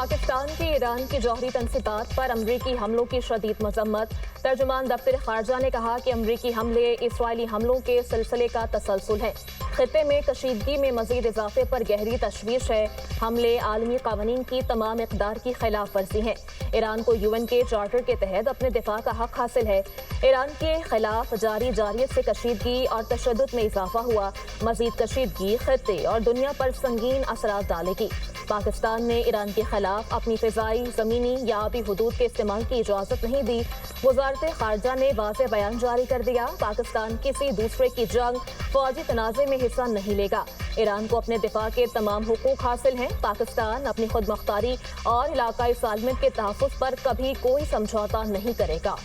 पाकिस्तान की ईरान की जौहरी तंसीबात पर अमरीकी हमलों की शदीद मजम्मत। तर्जुमान दफ्तर खारजा ने कहा कि अमरीकी हमले इसराइली हमलों के सिलसिले का तसलसल है। खित्ते में कशीदगी में मजीद इजाफे पर गहरी तशवीश है। हमले आलमी कानून की तमाम इक़दार की खिलाफ वर्जी हैं। ईरान को यूएन के चार्टर के तहत अपने दिफा का हक हासिल है। ईरान के खिलाफ जारी जारियत से कशीदगी और तशद्दुद में इजाफा हुआ। मजीद कशीदगी खित्ते और दुनिया पर संगीन असरात डालेगी। पाकिस्तान ने ईरान के खिलाफ अपनी फ़िज़ाई, ज़मीनी या आबी हुदूद के इस्तेमाल की इजाज़त नहीं दी। वज़ारत ख़ारजा ने वाज़ेह बयान जारी कर दिया, पाकिस्तान किसी दूसरे की जंग फ़ौजी तनाज़े में हिस्सा नहीं लेगा। ईरान को अपने दिफा के तमाम हुकूक हासिल हैं। पाकिस्तान अपनी खुद मुख्तारी और इलाकाई सालमियत के तहफ़्फ़ुज़ पर कभी कोई समझौता नहीं करेगा।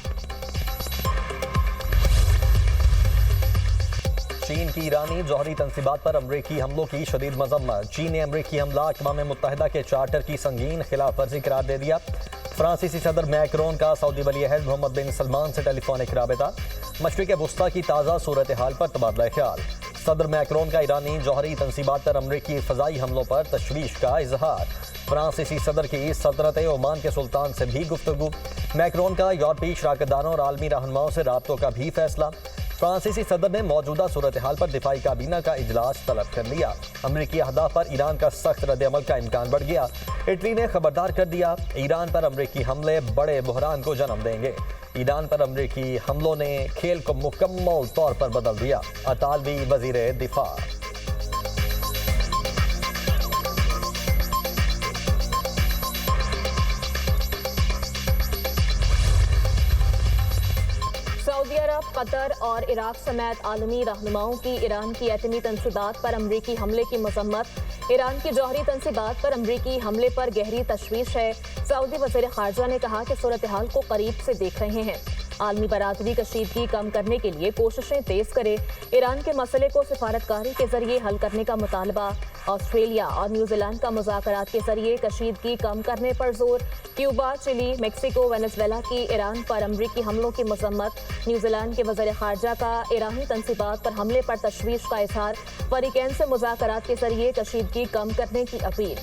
चीन की ईरानी जौहरी तंसीबात पर अमरीकी हमलों की शदीद मजम्मत। चीन ने अमरीकी हमला अक़वाम मुत्तहिदा के चार्टर की संगीन खिलाफ वर्जी करार दे दिया। फ्रांसीसी सदर मैक्रोन का सऊदी वली अहद मोहम्मद बिन सलमान से टेलीफोनिक राबिता। मशरिक़ वुस्ता की ताज़ा सूरत हाल पर तबादला ख्याल। सदर मैक्रोन का ईरानी जौहरी तंसीबात पर अमरीकी फ़ज़ाई हमलों पर तशवीश का इजहार। फ्रांसीसी सदर की सल्तनत ओमान के सुल्तान से भी गुफ्तगू। मैक्रोन का यूरोपीय शराकतदारों और आलमी रहनुमाओं से राब्तों का भी फैसला। फ्रांसीसी सदर ने मौजूदा सूरत हाल पर दिफाई काबीना का इजलास तलब कर लिया। अमरीकी अहदाफ पर ईरान का सख्त रद्द-ए-अमल का इम्कान बढ़ गया। इटली ने खबरदार कर दिया, ईरान पर अमरीकी हमले बड़े बहरान को जन्म देंगे। ईरान पर अमरीकी हमलों ने खेल को मुकम्मल तौर पर बदल दिया। अतालवी वजीर दिफा। सऊदी अरब, कतर और इराक समेत आलमी रहनुमाओं की ईरान की एटमी तंसीबात पर अमरीकी हमले की मजम्मत। ईरान की जौहरी तंसीबात पर अमरीकी हमले पर गहरी तशवीश है। सऊदी वज़ीर ख़ारजा ने कहा कि सूरत हाल को करीब से देख रहे हैं। आलमी बरादरी कशीदगी कम करने के लिए कोशिशें तेज करे। ईरान के मसले को सिफारतकारी के जरिए हल करने का मुतालबा। ऑस्ट्रेलिया और न्यूजीलैंड का मुज़ाकरात के जरिए कशीदगी कम करने पर जोर। क्यूबा, चिली, मेक्सिको, वेनेजुएला की ईरान पर अमरीकी हमलों की मजम्मत। न्यूजीलैंड के वज़ीर ख़ारजा का ईरानी तंसीबात पर हमले पर तशवीश का इजहार। फरीकैन से मुज़ाकरात के जरिए कशीदगी कम करने की अपील।